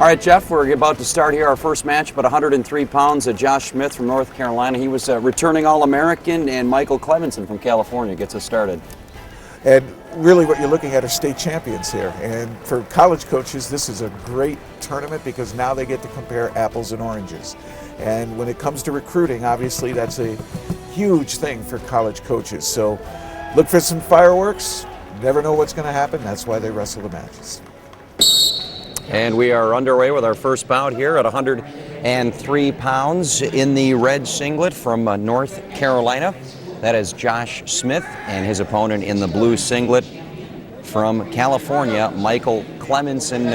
All right, Jeff, we're about to start here our first match, about 103 pounds. Josh Smith from North Carolina. He was returning All-American, and Michael Clemmensen from California gets us started. And really what you're looking at are state champions here. And for college coaches, this is a great tournament because now they get to compare apples and oranges. And when it comes to recruiting, obviously that's a huge thing for college coaches. So look for some fireworks. Never know what's going to happen. That's why they wrestle the matches. And we are underway with our first bout here at 103 pounds in the red singlet from North Carolina. That is Josh Smith, and his opponent in the blue singlet from California, Michael Clemmensen.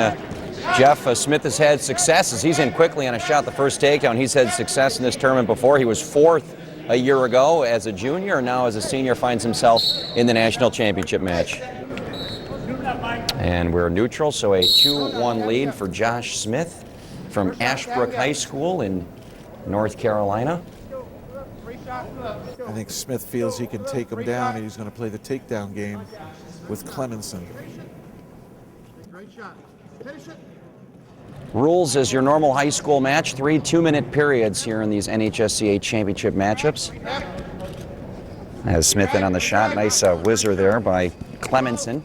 Jeff, Smith has had successes. He's in quickly on a shot, the first takedown. He's had success in this tournament before. He was fourth a year ago as a junior, and now as a senior finds himself in the national championship match. And we're neutral, so a 2-1 lead for Josh Smith from Ashbrook High School in North Carolina. I think Smith feels he can take him down, and he's going to play the takedown game with Clemmensen. Rules is your normal high school match, 3 2-minute periods here in these NHSCA championship matchups. As Smith in on the shot, nice whizzer there by Clemmensen.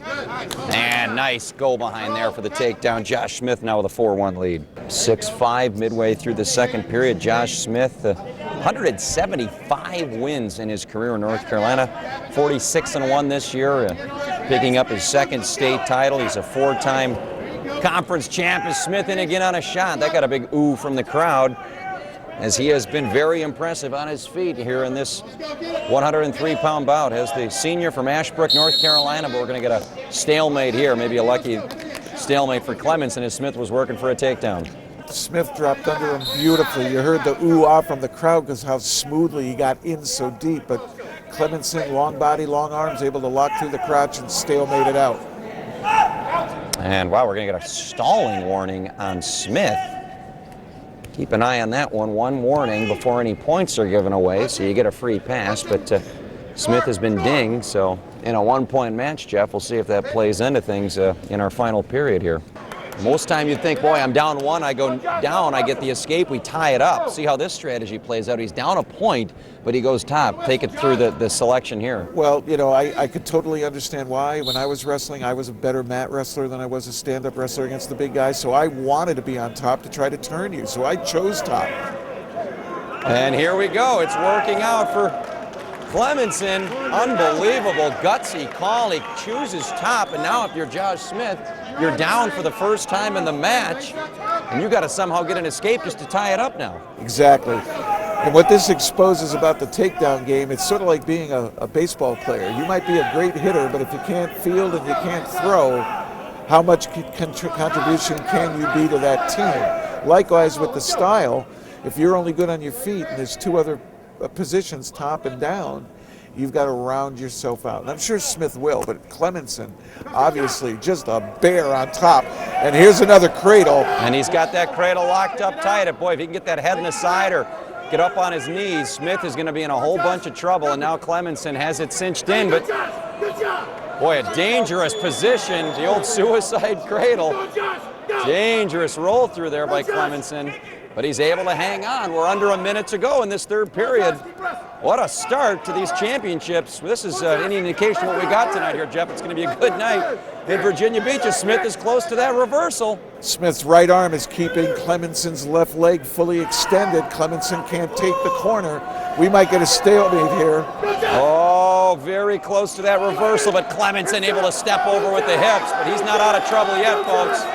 And nice go behind there for the takedown. Josh Smith now with a 4-1 lead. 6-5 midway through the second period. Josh Smith, 175 wins in his career in North Carolina. 46-1 this year, picking up his second state title. He's a 4-time conference champ. Is Smith in again on a shot? That got a big ooh from the crowd, as he has been very impressive on his feet here in this 103-pound bout. As the senior from Ashbrook, North Carolina, but we're going to get a stalemate here, maybe a lucky stalemate for Clemmensen as Smith was working for a takedown. Smith dropped under him beautifully. You heard the ooh-ah from the crowd because how smoothly he got in so deep, but Clemmensen, long body, long arms, able to lock through the crotch and stalemate it out. And wow, we're going to get a stalling warning on Smith. Keep an eye on that one. One warning before any points are given away, so you get a free pass. But Smith has been dinged, so in a 1-point match, Jeff, we'll see if that plays into things in our final period here. Most time you'd think, boy, I'm down 1, I go down, I get the escape, we tie it up. See how this strategy plays out. He's down a point, but he goes top. Take it through the selection here. Well, you know, I could totally understand why. When I was wrestling, I was a better mat wrestler than I was a stand-up wrestler against the big guys, so I wanted to be on top to try to turn you, so I chose top. And here we go. It's working out for Clemmensen. Unbelievable, gutsy call. He chooses top, and now if you're Josh Smith, you're down for the first time in the match, and you got to somehow get an escape just to tie it up now. Exactly. And what this exposes about the takedown game, it's sort of like being a baseball player. You might be a great hitter, but if you can't field and you can't throw, how much contribution can you be to that team? Likewise with the style, if you're only good on your feet and there's 2 other positions, top and down, you've got to round yourself out. And I'm sure Smith will, but Clemmensen, obviously, just a bear on top. And here's another cradle. And he's got that cradle locked up tight. Boy, if he can get that head in the side or get up on his knees, Smith is going to be in a whole bunch of trouble. And now Clemmensen has it cinched in, but boy, a dangerous position. The old suicide cradle. Dangerous roll through there by Clemmensen. But he's able to hang on. We're under a minute to go in this third period. What a start to these championships. This is any indication what we got tonight here, Jeff. It's going to be a good night in Virginia Beach as Smith is close to that reversal. Smith's right arm is keeping Clemmensen's left leg fully extended. Clemmensen can't take the corner. We might get a stalemate here. Oh, very close to that reversal, but Clemmensen able to step over with the hips, but he's not out of trouble yet, folks.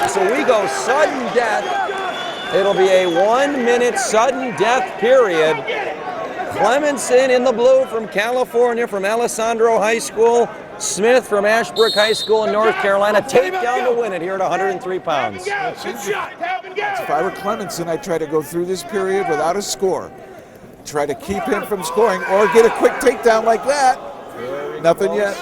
So we go sudden death. It'll be a 1-minute sudden death period. Clemmensen in the blue from California, from Alessandro High School. Smith from Ashbrook High School in North Carolina. Takedown to win it here at 103 pounds. If I were Clemmensen, I'd try to go through this period without a score. Try to keep him from scoring or get a quick takedown like that. Nothing yet.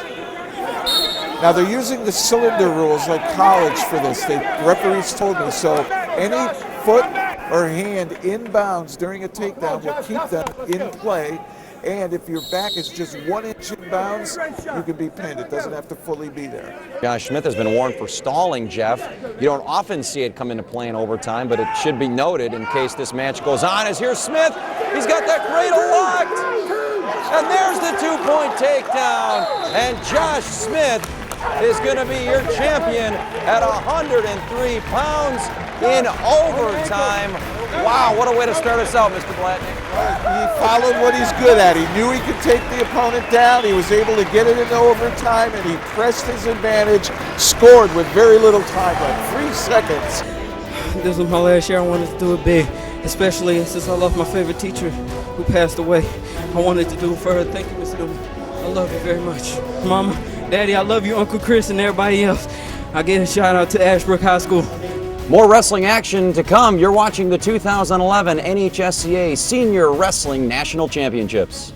Now they're using the cylinder rules like college for this. The referees told me so. Any foot or hand inbounds during a takedown will keep them in play, And if your back is just 1 inch in bounds, you can be pinned. It doesn't have to fully be there. Josh Smith has been warned for stalling, Jeff. You don't often see it come into play in overtime, but it should be noted in case this match goes on. As here's Smith. He's got that cradle locked. And there's the 2-point takedown. And Josh Smith is going to be your champion at 103 pounds in overtime. Wow, what a way to start us out, Mr. Blatnick. He followed what he's good at. He knew he could take the opponent down. He was able to get it into overtime, and he pressed his advantage, scored with very little time, like 3 seconds. This was my last year. I wanted to do it big, especially since I lost my favorite teacher who passed away. I wanted to do it for her. Thank you, Miss Newman. I love you very much. Mama, Daddy, I love you, Uncle Chris, and everybody else. I give a shout out to Ashbrook High School. More wrestling action to come. You're watching the 2011 NHSCA Senior Wrestling National Championships.